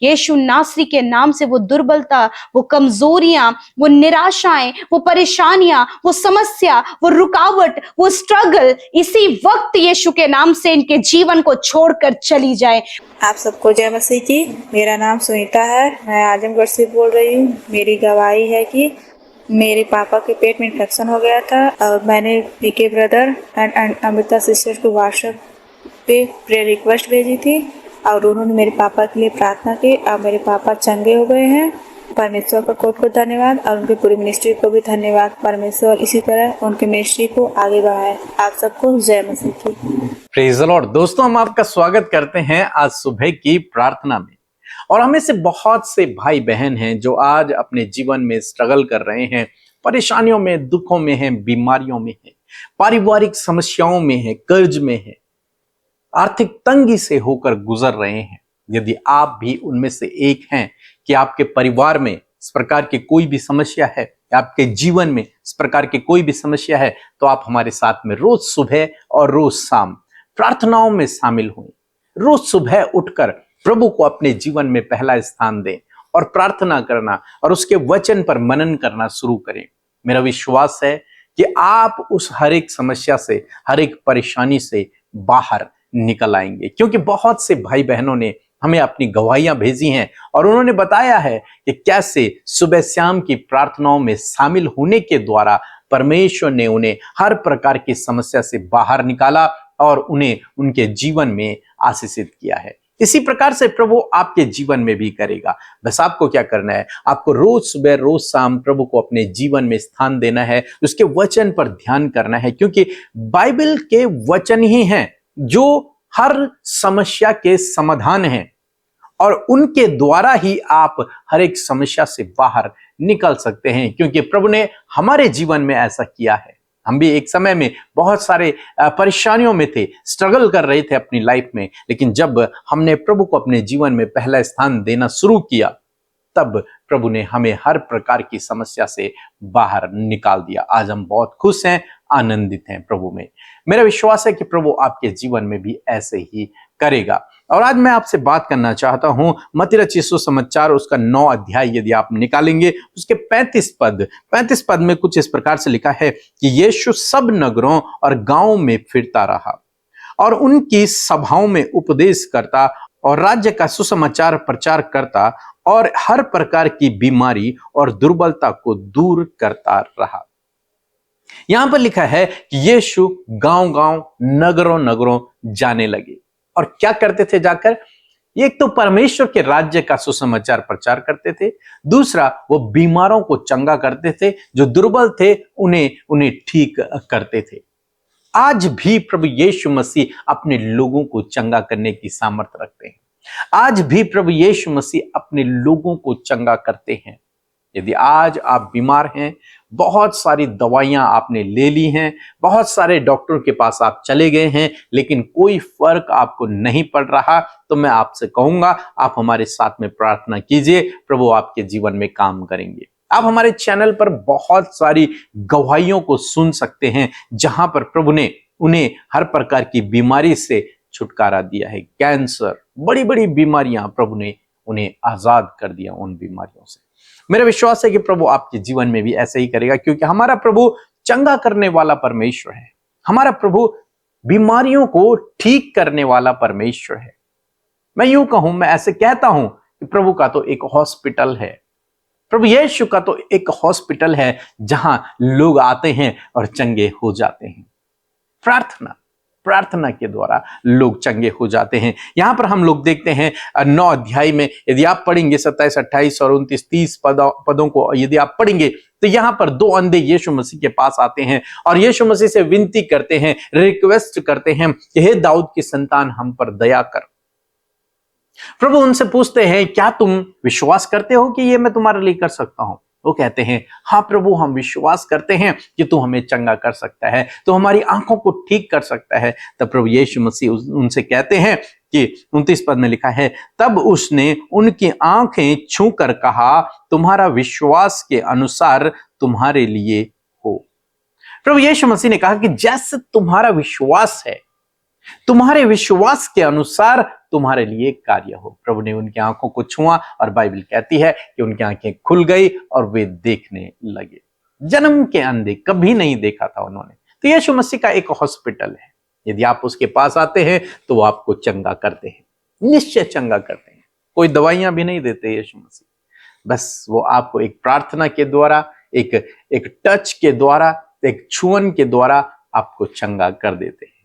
यीशु नासरी के नाम से वो दुर्बलता, वो कमजोरियां, वो निराशाएं, वो परेशानियां, वो समस्या, वो रुकावट, वो स्ट्रगल इसी वक्त यीशु के नाम से इनके जीवन को छोड़कर चली जाए। आप सबको जय मसीह की। मेरा नाम सुनीता है, मैं आजमगढ़ से बोल रही हूँ। मेरी गवाही है कि मेरे पापा के पेट में इन्फेक्शन हो गया था और मैंने पीके ब्रदर एंड अमृता सिस्टर को व्हाट्सएप पे प्रेयर रिक्वेस्ट भेजी थी और उन्होंने मेरे पापा के लिए प्रार्थना की और मेरे पापा चंगे हो गए हैं। परमेश्वर का कोट को धन्यवाद और उनकी पूरी मिनिस्ट्री को भी धन्यवाद। परमेश्वर इसी तरह उनकी मिनिस्ट्री को आगे बढ़ाए। आप सबको जय मसीह की। Praise the Lord. दोस्तों, हम आपका स्वागत करते हैं आज सुबह की प्रार्थना में। और हमें से बहुत से भाई बहन हैं जो आज अपने जीवन में स्ट्रगल कर रहे हैं, परेशानियों में, दुखों में हैं, बीमारियों में हैं, पारिवारिक समस्याओं में हैं, कर्ज में हैं, आर्थिक तंगी से होकर गुजर रहे हैं। यदि आप भी उनमें से एक हैं कि आपके परिवार में इस प्रकार की कोई भी समस्या है, आपके जीवन में इस प्रकार की कोई भी समस्या है, तो आप हमारे साथ में रोज सुबह और रोज शाम प्रार्थनाओं में शामिल हुए। रोज सुबह उठकर प्रभु को अपने जीवन में पहला स्थान दें और प्रार्थना करना और उसके वचन पर मनन करना शुरू करें। मेरा विश्वास है कि आप उस हर एक समस्या से, हर एक परेशानी से बाहर निकल आएंगे, क्योंकि बहुत से भाई बहनों ने हमें अपनी गवाहियां भेजी हैं और उन्होंने बताया है कि कैसे सुबह शाम की प्रार्थनाओं में शामिल होने के द्वारा परमेश्वर ने उन्हें हर प्रकार की समस्या से बाहर निकाला और उन्हें उनके जीवन में आशीषित किया है। इसी प्रकार से प्रभु आपके जीवन में भी करेगा। बस आपको क्या करना है, आपको रोज सुबह रोज शाम प्रभु को अपने जीवन में स्थान देना है, उसके वचन पर ध्यान करना है, क्योंकि बाइबल के वचन ही हैं जो हर समस्या के समाधान हैं और उनके द्वारा ही आप हर एक समस्या से बाहर निकल सकते हैं, क्योंकि प्रभु ने हमारे जीवन में ऐसा किया है। हम भी एक समय में बहुत सारे परेशानियों में थे, स्ट्रगल कर रहे थे अपनी लाइफ में, लेकिन जब हमने प्रभु को अपने जीवन में पहला स्थान देना शुरू किया, तब प्रभु ने हमें हर प्रकार की समस्या से बाहर निकाल दिया। आज हम बहुत खुश हैं, आनंदित हैं प्रभु में। मेरा विश्वास है कि प्रभु आपके जीवन में भी ऐसे ही करेगा। और आज मैं आपसे बात करना चाहता हूं मत्ती रचित सुसमाचार उसका 9 अध्याय यदि आप निकालेंगे, उसके 35 पद में कुछ इस प्रकार से लिखा है कि यीशु सब नगरों और गांवों में फिरता रहा और उनकी सभाओं में उपदेश करता और राज्य का सुसमाचार प्रचार करता और हर प्रकार की बीमारी और दुर्बलता को दूर करता रहा। यहां पर लिखा है कि यीशु गांव-गांव, नगरों-नगरों जाने लगे और क्या करते थे जाकर? एक तो परमेश्वर के राज्य का सुसमाचार प्रचार करते थे, दूसरा वो बीमारों को चंगा करते थे, जो दुर्बल थे उन्हें ठीक करते थे। आज भी प्रभु यीशु मसीह अपने लोगों को चंगा करने की सामर्थ्य रखते हैं। आज भी प्रभु यीशु मसीह अपने लोगों को चंगा करते हैं। यदि आज आप बीमार हैं, बहुत सारी दवाइयां आपने ले ली हैं, बहुत सारे डॉक्टर के पास आप चले गए हैं, लेकिन कोई फर्क आपको नहीं पड़ रहा, तो मैं आपसे कहूंगा आप हमारे साथ में प्रार्थना कीजिए, प्रभु आपके जीवन में काम करेंगे। आप हमारे चैनल पर बहुत सारी गवाहियों को सुन सकते हैं, जहां पर प्रभु ने उन्हें हर प्रकार की बीमारी से छुटकारा दिया है। कैंसर, बड़ी बड़ी बीमारियां, प्रभु ने उन्हें आजाद कर दिया उन बीमारियों से। मेरा विश्वास है कि प्रभु आपके जीवन में भी ऐसे ही करेगा, क्योंकि हमारा प्रभु चंगा करने वाला परमेश्वर है। हमारा प्रभु बीमारियों को ठीक करने वाला परमेश्वर है। मैं यूं कहूं, मैं ऐसे कहता हूं कि प्रभु का तो एक हॉस्पिटल है, प्रभु यीशु का तो एक हॉस्पिटल है जहां लोग आते हैं और चंगे हो जाते हैं। प्रार्थना के द्वारा लोग चंगे हो जाते हैं। यहां पर हम लोग देखते हैं 9 अध्याय में, यदि आप पढ़ेंगे 27, 28 और 29, 30 पदों को यदि आप पढ़ेंगे, तो यहां पर 2 अंधे यीशु मसीह के पास आते हैं और यीशु मसीह से विनती करते हैं, रिक्वेस्ट करते हैं कि हे दाऊद की संतान, हम पर दया कर। प्रभु उनसे पूछते हैं, क्या तुम विश्वास करते हो कि ये मैं तुम्हारे लिए कर सकता हूं? वो कहते हैं, हाँ प्रभु, हम विश्वास करते हैं कि तू हमें चंगा कर सकता है, तो हमारी आंखों को ठीक कर सकता है। तब प्रभु यीशु मसीह उनसे कहते हैं कि 29 पद में लिखा है, तब उसने उनकी आंखें छूकर कहा, तुम्हारा विश्वास के अनुसार तुम्हारे लिए हो। प्रभु यीशु मसीह ने कहा कि जैसे तुम्हारा विश्वास है, तुम्हारे विश्वास के अनुसार तुम्हारे लिए कार्य हो। प्रभु ने उनकी आंखों को छुआ और बाइबल कहती है कि उनकी आंखें खुल गई और वे देखने लगे। जन्म के अंधे, कभी नहीं देखा था उन्होंने। तो यीशु मसीह का एक हॉस्पिटल है, यदि आप उसके पास आते हैं तो वो आपको चंगा करते हैं, निश्चय चंगा करते हैं। कोई दवाइयां भी नहीं देते यीशु मसीह, बस वो आपको एक प्रार्थना के द्वारा, एक टच के द्वारा, एक छुअन के द्वारा आपको चंगा कर देते हैं।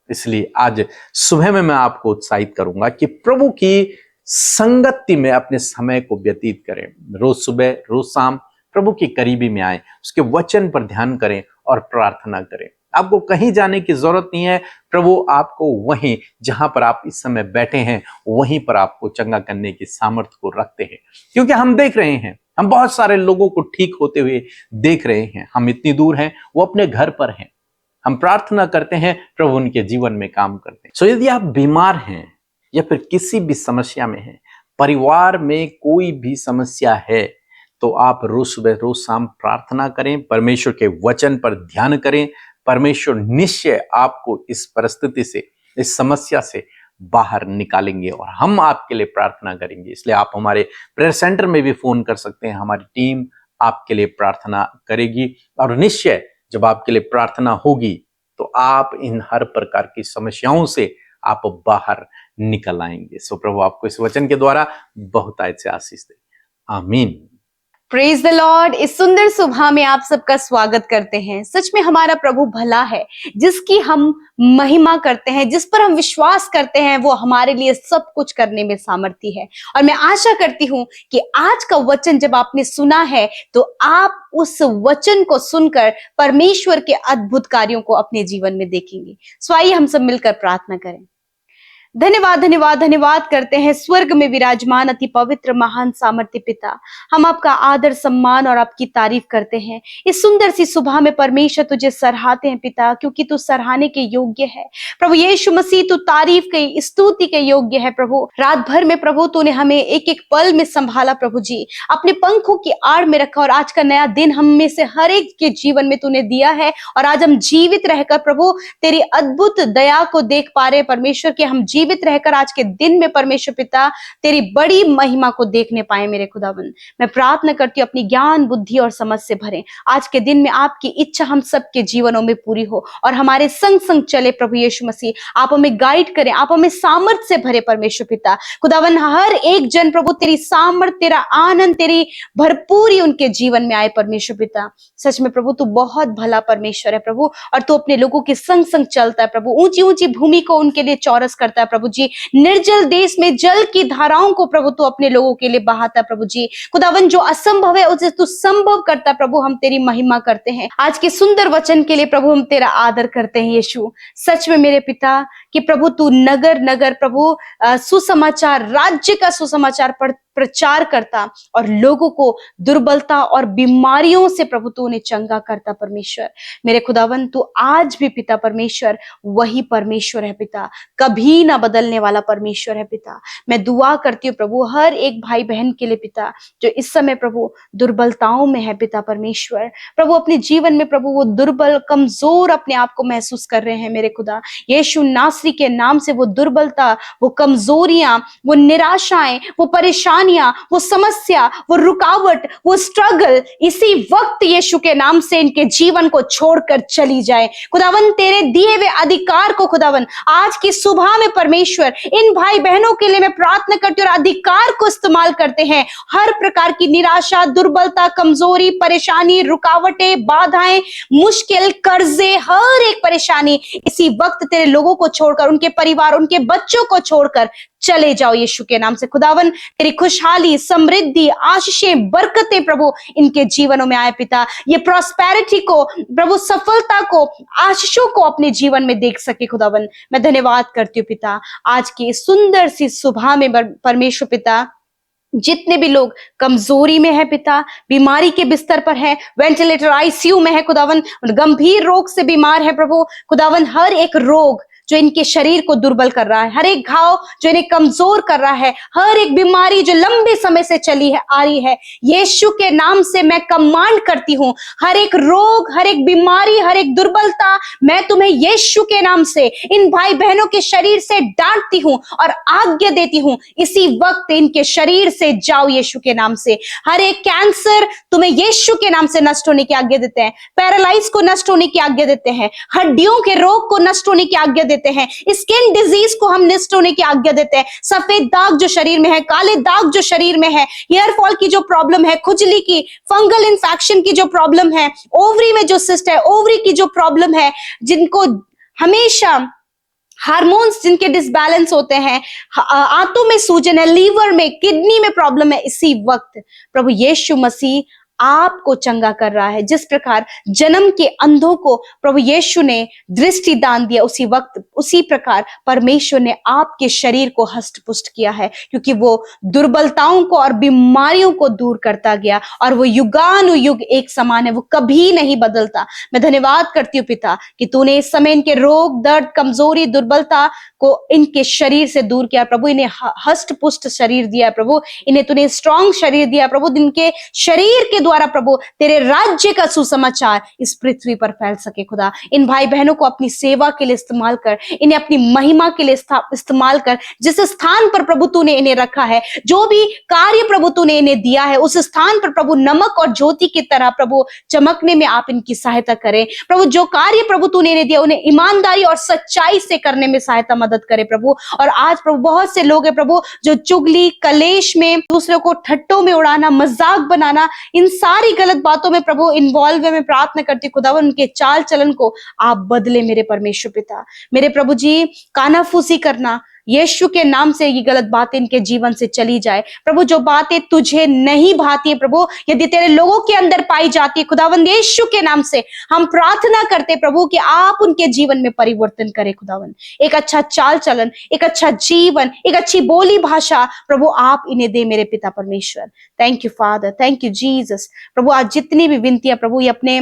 इसलिए आज सुबह में मैं आपको उत्साहित करूंगा कि प्रभु की संगति में अपने समय को व्यतीत करें। रोज सुबह रोज शाम प्रभु की करीबी में आए, उसके वचन पर ध्यान करें और प्रार्थना करें। आपको कहीं जाने की जरूरत नहीं है। प्रभु आपको वहीं जहां पर आप इस समय बैठे हैं वहीं पर आपको चंगा करने की सामर्थ्य को रखते हैं, क्योंकि हम देख रहे हैं, हम बहुत सारे लोगों को ठीक होते हुए देख रहे हैं। हम इतनी दूर हैं, वो अपने घर पर हैं। हम प्रार्थना करते हैं, प्रभु उनके जीवन में काम करते हैं। सो यदि आप बीमार हैं या फिर किसी भी समस्या में हैं, परिवार में कोई भी समस्या है, तो आप रोज सुबह रोज शाम प्रार्थना करें, परमेश्वर के वचन पर ध्यान करें। परमेश्वर निश्चय आपको इस परिस्थिति से, इस समस्या से बाहर निकालेंगे और हम आपके लिए प्रार्थना करेंगे। इसलिए आप हमारे प्रेयर सेंटर में भी फोन कर सकते हैं, हमारी टीम आपके लिए प्रार्थना करेगी और निश्चय जब आपके लिए प्रार्थना होगी तो आप इन हर प्रकार की समस्याओं से आप बाहर निकल आएंगे। सो प्रभु आपको इस वचन के द्वारा बहुत से आशीष दे। आमीन। Praise the Lord. इस सुंदर सुबह में आप सबका स्वागत करते हैं। सच में हमारा प्रभु भला है, जिसकी हम महिमा करते हैं, जिस पर हम विश्वास करते हैं, वो हमारे लिए सब कुछ करने में सामर्थी है। और मैं आशा करती हूं कि आज का वचन जब आपने सुना है तो आप उस वचन को सुनकर परमेश्वर के अद्भुत कार्यों को अपने जीवन में देखेंगे। सो आइए हम सब मिलकर प्रार्थना करें। धन्यवाद धन्यवाद धन्यवाद करते हैं स्वर्ग में विराजमान अति पवित्र महान सामर्थ्य पिता। हम आपका आदर सम्मान और आपकी तारीफ करते हैं। इस सुंदर सी सुबह में परमेश्वर तुझे सराहते हैं पिता, क्योंकि तू सराहने के योग्य है। प्रभु यीशु मसीह तू तारीफ के, स्तुति के योग्य है। प्रभु रात भर में प्रभु तूने हमें एक एक पल में संभाला प्रभु जी, अपने पंखों की आड़ में रखा और आज का नया दिन हम में से हर एक के जीवन में तूने दिया है। और आज हम जीवित रहकर प्रभु तेरी अद्भुत दया को देख पा रहे परमेश्वर के, हम जीवित रहकर आज के दिन में परमेश्वर पिता तेरी बड़ी महिमा को देखने पाए। मेरे खुदावन मैं प्रार्थना करती हूँ अपनी ज्ञान बुद्धि और समझ से भरे आज के दिन में आपकी इच्छा हम सबके जीवनों में पूरी हो और हमारे संग संग चले। प्रभु यीशु मसीह आप हमें गाइड करें, आप हमें सामर्थ से भरे परमेश्वर पिता। खुदावन हर एक जन प्रभु तेरी सामर्थ, तेरा आनंद, तेरी भरपूरी उनके जीवन में आए परमेश्वर पिता। सच में प्रभु तू बहुत भला परमेश्वर है प्रभु, और तू अपने लोगों के संग संग चलता है प्रभु। ऊंची ऊंची भूमि को उनके लिए चौरस करता है प्रभु जी। निर्जल देश में जल की धाराओं को प्रभु तू अपने लोगों के लिए बहाता है प्रभु जी। खुदावन जो असंभव है उसे तू संभव करता है प्रभु। हम तेरी महिमा करते हैं आज के सुंदर वचन के लिए प्रभु। हम तेरा आदर करते हैं यीशु। सच में मेरे पिता कि प्रभु तू नगर नगर प्रभु सुसमाचार, राज्य का सुसमाचार प्रचार करता और लोगों को दुर्बलता और बीमारियों से प्रभु तू उन्हें चंगा करता परमेश्वर। मेरे खुदावन तू आज भी पिता परमेश्वर वही परमेश्वर है पिता, कभी ना बदलने वाला परमेश्वर है पिता। मैं दुआ करती हूँ प्रभु हर एक भाई बहन के लिए पिता जो इस समय प्रभु दुर्बलताओं में है पिता परमेश्वर। प्रभु अपने जीवन में प्रभु वो दुर्बल कमजोर अपने आप को महसूस कर रहे हैं मेरे खुदा। यीशु नासरी के नाम से वो दुर्बलता, वो कमजोरियां, वो निराशाएं, वो परेशानियां, वो समस्या, वो रुकावट, वो स्ट्रगल इसी वक्त यीशु के नाम से इनके जीवन को छोड़कर चली जाए। खुदावन तेरे दिए हुए अधिकार को खुदावन आज की सुबह में परमेश्वर इन भाई बहनों के लिए मैं प्रार्थना करती हूँ और अधिकार को इस्तेमाल करते हैं। हर प्रकार की निराशा, दुर्बलता, कमजोरी, परेशानी, रुकावटें, बाधाएं, मुश्किल, कर्जे, हर एक परेशानी इसी वक्त तेरे लोगों को छोड़कर, उनके परिवार, उनके बच्चों को छोड़कर चले जाओ यीशु के नाम से। खुदावन तेरी खुशहाली, समृद्धि, आशीषें, बरकतें प्रभु इनके जीवनों में आए पिता। ये प्रॉस्पेरिटी को प्रभु, सफलता को, आशीषों को अपने जीवन में देख सके खुदावन। मैं धन्यवाद करती हूँ पिता आज की सुंदर सी सुबह में परमेश्वर पिता। जितने भी लोग कमजोरी में है पिता, बीमारी के बिस्तर पर है, वेंटिलेटर आईसीयू में है खुदावन, गंभीर रोग से बीमार है प्रभु खुदावन, हर एक रोग जो इनके शरीर को दुर्बल कर रहा है, हर एक घाव जो इन्हें कमजोर कर रहा है, हर एक बीमारी जो लंबे समय से चली है आ रही है, यीशु के नाम से मैं कमांड करती हूं, हर एक रोग, हर एक बीमारी, हर एक दुर्बलता, मैं तुम्हें यीशु के नाम से इन भाई बहनों के शरीर से डांटती हूं और आज्ञा देती हूं, इसी वक्त इनके शरीर से जाओ यीशु के नाम से। हर एक कैंसर तुम्हें यीशु के नाम से नष्ट होने की आज्ञा देते हैं, पैरालाइज को नष्ट होने की आज्ञा देते हैं, हड्डियों के रोग को नष्ट होने की आज्ञा देते हैं, स्किन डिजीज को हम नष्ट होने की आज्ञा देते हैं, सफेद दाग जो शरीर में है, काले दाग जो शरीर में है, हेयर फॉल की जो प्रॉब्लम है, खुजली की, फंगल इन्फेक्शन की जो प्रॉब्लम है, ओवरी में जो सिस्ट है, ओवरी की जो प्रॉब्लम है, जिनको हमेशा हार्मोन्स जिनके डिसबैलेंस होते हैं, आंतों में सूजन है, लीवर में, किडनी में प्रॉब्लम है, इसी वक्त प्रभु यीशु मसीह आपको चंगा कर रहा है। जिस प्रकार जन्म के अंधों को प्रभु यीशु ने दृष्टि दान दिया, उसी वक्त उसी प्रकार परमेश्वर ने आपके शरीर को हष्ट पुष्ट किया है, क्योंकि वो दुर्बलताओं को और बीमारियों को दूर करता गया और वो युगानुयुग एक समान है, वो कभी नहीं बदलता। मैं धन्यवाद करती हूँ पिता कि तूने इस समय इनके रोग, दर्द, कमजोरी, दुर्बलता को इनके शरीर से दूर किया प्रभु, इन्हें हष्ट पुष्ट शरीर दिया प्रभु, इन्हें तूने स्ट्रॉन्ग शरीर दिया प्रभु, इनके शरीर के द्वारा प्रभु तेरे राज्य का सुसमाचार इस पृथ्वी पर फैल सके। खुदा इन भाई बहनों को अपनी सेवा के लिए इस्तेमाल कर, इन्हें अपनी महिमा के लिए इस्तेमाल कर। जिस स्थान पर प्रभु तूने इन्हें रखा है, जो भी कार्य प्रभु तूने इन्हें दिया है, उस स्थान पर प्रभु नमक और ज्योति की तरह प्रभु चमकने में आप इनकी सहायता करें प्रभु। जो कार्य प्रभु तूने इन्हें दिया, उन्हें ईमानदारी और सच्चाई से करने में सहायता मदद करे प्रभु। और आज प्रभु बहुत से लोग हैं प्रभु जो चुगली, कलेश में, दूसरों को ठट्टों में उड़ाना, मजाक बनाना, इन सारी गलत बातों में प्रभु इन्वॉल्व है। मैं प्रार्थना करती हूँ खुदावन उनके चाल चलन को आप बदले मेरे परमेश्वर पिता। मेरे प्रभु जी, कानाफूसी करना यीशु के नाम से ये गलत बातें इनके जीवन से चली जाए प्रभु। जो बातें तुझे नहीं भाती है प्रभु, यदि तेरे लोगों के अंदर पाई जाती है खुदावन, यीशु के नाम से हम प्रार्थना करते प्रभु कि आप उनके जीवन में परिवर्तन करें खुदावन। एक अच्छा चाल चलन, एक अच्छा जीवन, एक अच्छी बोली भाषा प्रभु आप इन्हें दे मेरे पिता परमेश्वर। Thank you father, thank you Jesus. प्रभु आज जितनी भी विनतियां प्रभु ये अपने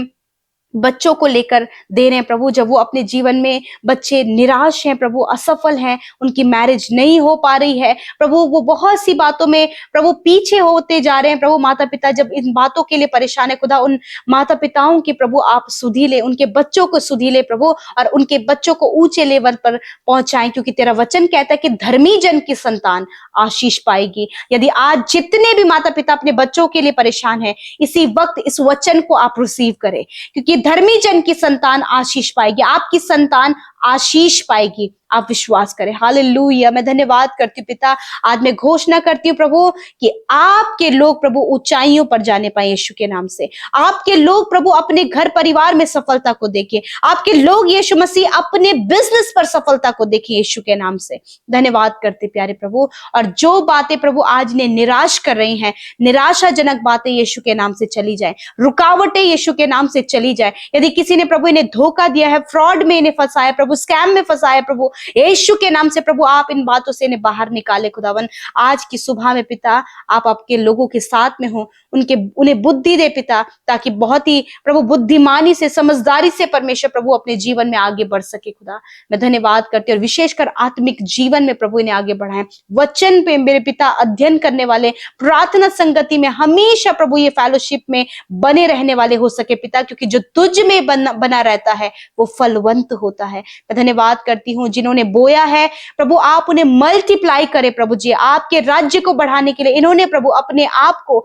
बच्चों को लेकर दे रहे हैं प्रभु, जब वो अपने जीवन में बच्चे निराश हैं प्रभु, असफल हैं, उनकी मैरिज नहीं हो पा रही है प्रभु, वो बहुत सी बातों में प्रभु पीछे होते जा रहे हैं प्रभु। माता पिता जब इन बातों के लिए परेशान है खुदा, उन माता पिताओं की प्रभु आप सुधी ले, उनके बच्चों को सुधी ले प्रभु, और उनके बच्चों को ऊंचे लेवल पर पहुंचाएं, क्योंकि तेरा वचन कहता है कि धर्मी जन की संतान आशीष पाएगी। यदि आज जितने भी माता पिता अपने बच्चों के लिए परेशान है, इसी वक्त इस वचन को आप रिसीव करें, क्योंकि धर्मी जन की संतान आशीष पाएगी, आपकी संतान आशीष पाएगी। आप विश्वास करें। हालेलुया। मैं धन्यवाद करती हूँ पिता, आज मैं घोषणा करती हूँ प्रभु कि आपके लोग प्रभु ऊंचाइयों पर जाने पाए यीशु के नाम से। आपके लोग प्रभु अपने घर परिवार में सफलता को देखें, आपके लोग यीशु मसीह अपने बिजनेस पर सफलता को देखें यीशु के नाम से। धन्यवाद करते प्यारे प्रभु। और जो बातें प्रभु आज ने निराश कर रही हैं, निराशाजनक बातें यीशु के नाम से चली जाए, रुकावटें यीशु के नाम से चली जाए। यदि किसी ने प्रभु इन्हें धोखा दिया है, फ्रॉड में इन्हें फंसाया प्रभु, स्कैम में फंसाया प्रभु, यीशु के नाम से प्रभु आप इन बातों से इन्हें बाहर निकाले खुदावन। आज की सुबह में पिता आप आपके लोगों के साथ में हो, उन्हें बुद्धि दे पिता, ताकि बहुत ही प्रभु बुद्धिमानी से, समझदारी से परमेश्वर प्रभु अपने जीवन में आगे बढ़ सके खुदा। मैं धन्यवाद करती हूँ और विशेषकर आत्मिक जीवन में प्रभु इन्हें आगे बढ़ाएं। वचन पे मेरे पिता अध्ययन करने वाले, प्रार्थना संगति में हमेशा प्रभु ये फेलोशिप में बने रहने वाले हो सके पिता, क्योंकि जो तुझ में बना रहता है वो फलवंत होता है। मैं धन्यवाद करती हूँ जिन्होंने बोया है प्रभु आप उन्हें मल्टीप्लाई करे प्रभु जी, आपके राज्य को बढ़ाने के लिए इन्होंने प्रभु अपने आप को,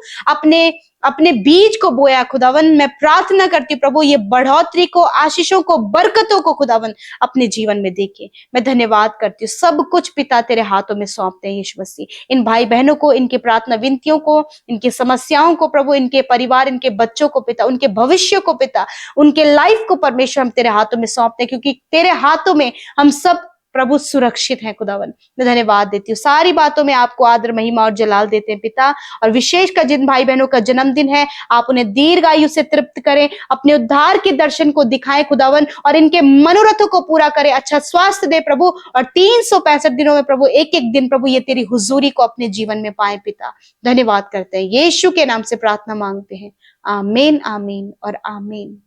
अपने बीज को बोया खुदावन। मैं प्रार्थना करती हूँ प्रभु ये बढ़ोतरी को, आशीषों को, बरकतों को खुदावन अपने जीवन में देखे। मैं धन्यवाद करती हूँ। सब कुछ पिता तेरे हाथों में सौंपते हैं यीशु मसीह। इन भाई बहनों को, इनके प्रार्थना विनतियों को, इनकी समस्याओं को प्रभु, इनके परिवार, इनके बच्चों को पिता, उनके भविष्य को पिता, उनके लाइफ को परमेश्वर हम तेरे हाथों में सौंपते हैं, क्योंकि तेरे हाथों में हम सब प्रभु सुरक्षित है खुदावन। मैं धन्यवाद देती हूँ। सारी बातों में आपको आदर, महिमा और जलाल देते हैं पिता। और विशेषकर जिन भाई बहनों का जन्मदिन है, आप उन्हें दीर्घ आयु से तृप्त करें, अपने उद्धार के दर्शन को दिखाएं खुदावन, और इनके मनोरथों को पूरा करें, अच्छा स्वास्थ्य दे प्रभु, और 365 दिनों में प्रभु एक एक दिन प्रभु ये तेरी हुजूरी को अपने जीवन में पाए पिता। धन्यवाद करते हैं, यीशु के नाम से प्रार्थना मांगते हैं। आमीन, आमीन और आमीन।